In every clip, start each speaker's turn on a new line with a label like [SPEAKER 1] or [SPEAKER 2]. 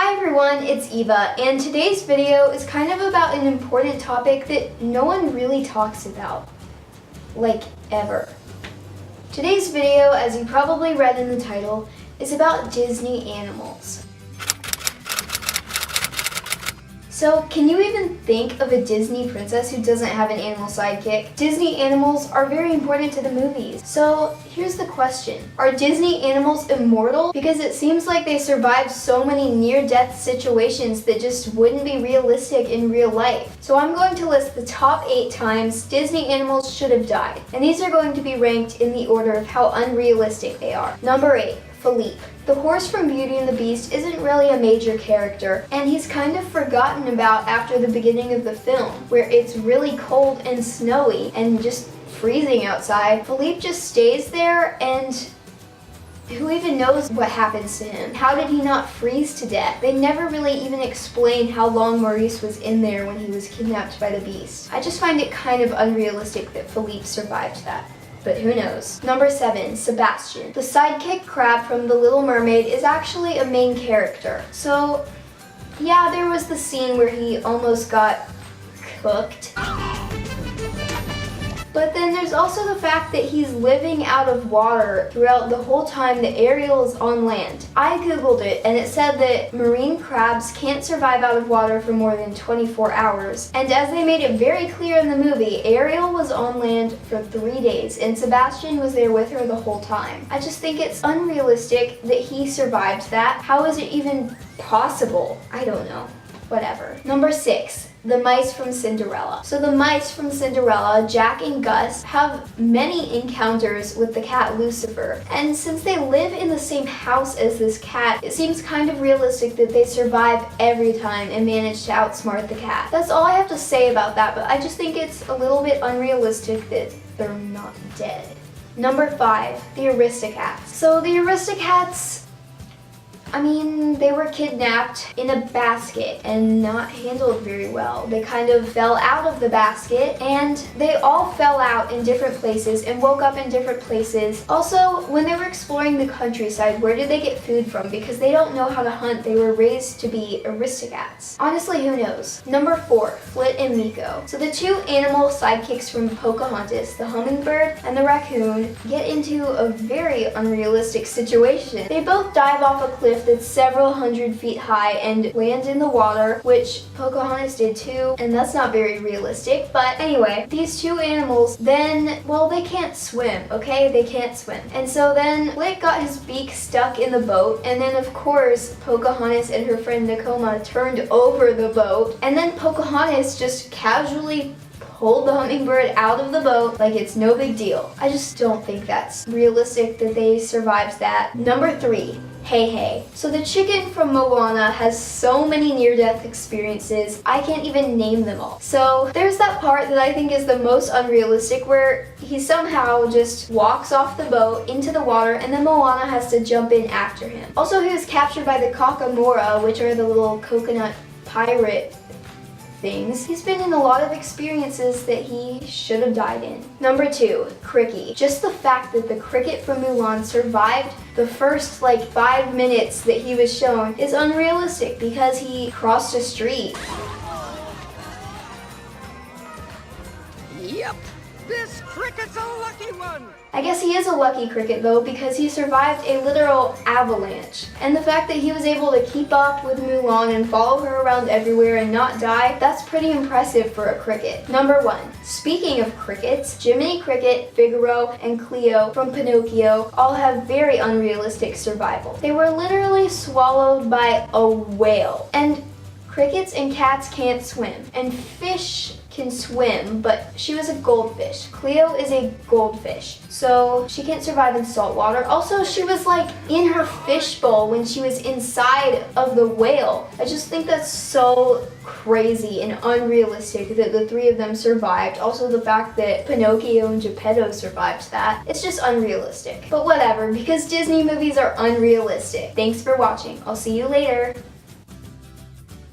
[SPEAKER 1] Hi everyone, it's Eva, and today's video is kind of about an important topic that no one really talks about. Like, ever. Today's video, as you probably read in the title, is about Disney animals. So, can you even think of a Disney princess who doesn't have an animal sidekick? Disney animals are very important to the movies. So, here's the question. Are Disney animals immortal? Because it seems like they survived so many near-death situations that just wouldn't be realistic in real life. So I'm going to list the top 8 times Disney animals should have died. And these are going to be ranked in the order of how unrealistic they are. Number 8. Philippe. The horse from Beauty and the Beast isn't really a major character, and he's kind of forgotten about after the beginning of the film, where it's really cold and snowy and just freezing outside. Philippe just stays there, and who even knows what happens to him? How did he not freeze to death? They never really even explain how long Maurice was in there when he was kidnapped by the Beast. I just find it kind of unrealistic that Philippe survived that. But who knows? Number 7, Sebastian. The sidekick crab from The Little Mermaid is actually a main character. So, yeah, there was the scene where he almost got cooked. But then there's also the fact that he's living out of water throughout the whole time that Ariel is on land. I googled it and it said that marine crabs can't survive out of water for more than 24 hours. And as they made it very clear in the movie, Ariel was on land for 3 days and Sebastian was there with her the whole time. I just think it's unrealistic that he survived that. How is it even possible? I don't know. Whatever. Number 6. The mice from Cinderella. So the mice from Cinderella, Jack and Gus, have many encounters with the cat Lucifer. And since they live in the same house as this cat, it seems kind of realistic that they survive every time and manage to outsmart the cat. That's all I have to say about that, but I just think it's a little bit unrealistic that they're not dead. Number 5, the Aristocats. So the Aristocats, they were kidnapped in a basket and not handled very well. They kind of fell out of the basket and they all fell out in different places and woke up in different places. Also, when they were exploring the countryside, where did they get food from? Because they don't know how to hunt. They were raised to be Aristocats. Honestly, who knows? Number 4, Flit and Miko. So the two animal sidekicks from Pocahontas, the hummingbird and the raccoon, get into a very unrealistic situation. They both dive off a cliff that's several hundred feet high and land in the water, which Pocahontas did too, and that's not very realistic. But anyway, these two animals then, well, they can't swim, okay? They can't swim. And so then Flit got his beak stuck in the boat, and then of course Pocahontas and her friend Nakoma turned over the boat, and then Pocahontas just casually pulled the hummingbird out of the boat like it's no big deal. I just don't think that's realistic that they survived that. Number 3. Hey Hey. So the chicken from Moana has so many near-death experiences, I can't even name them all. So there's that part that I think is the most unrealistic where he somehow just walks off the boat into the water and then Moana has to jump in after him. Also, he was captured by the Kakamora, which are the little coconut pirate things. He's been in a lot of experiences that he should have died in. Number 2, Cricket. Just the fact that the cricket from Mulan survived the first 5 minutes that he was shown is unrealistic because he crossed a street.
[SPEAKER 2] Yep, this cricket's a lucky one.
[SPEAKER 1] I guess he is a lucky cricket though because he survived a literal avalanche. And the fact that he was able to keep up with Mulan and follow her around everywhere and not die, that's pretty impressive for a cricket. Number 1. Speaking of crickets, Jiminy Cricket, Figaro, and Cleo from Pinocchio all have very unrealistic survival. They were literally swallowed by a whale. And crickets and cats can't swim. And fish can swim, but she was a goldfish. Cleo is a goldfish, so she can't survive in salt water. Also, she was in her fishbowl when she was inside of the whale. I just think that's so crazy and unrealistic that the 3 of them survived. Also, the fact that Pinocchio and Geppetto survived that. It's just unrealistic. But whatever, because Disney movies are unrealistic. Thanks for watching. I'll see you later.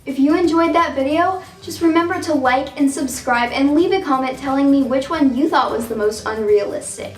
[SPEAKER 1] If you enjoyed that video, just remember to like and subscribe and leave a comment telling me which one you thought was the most unrealistic.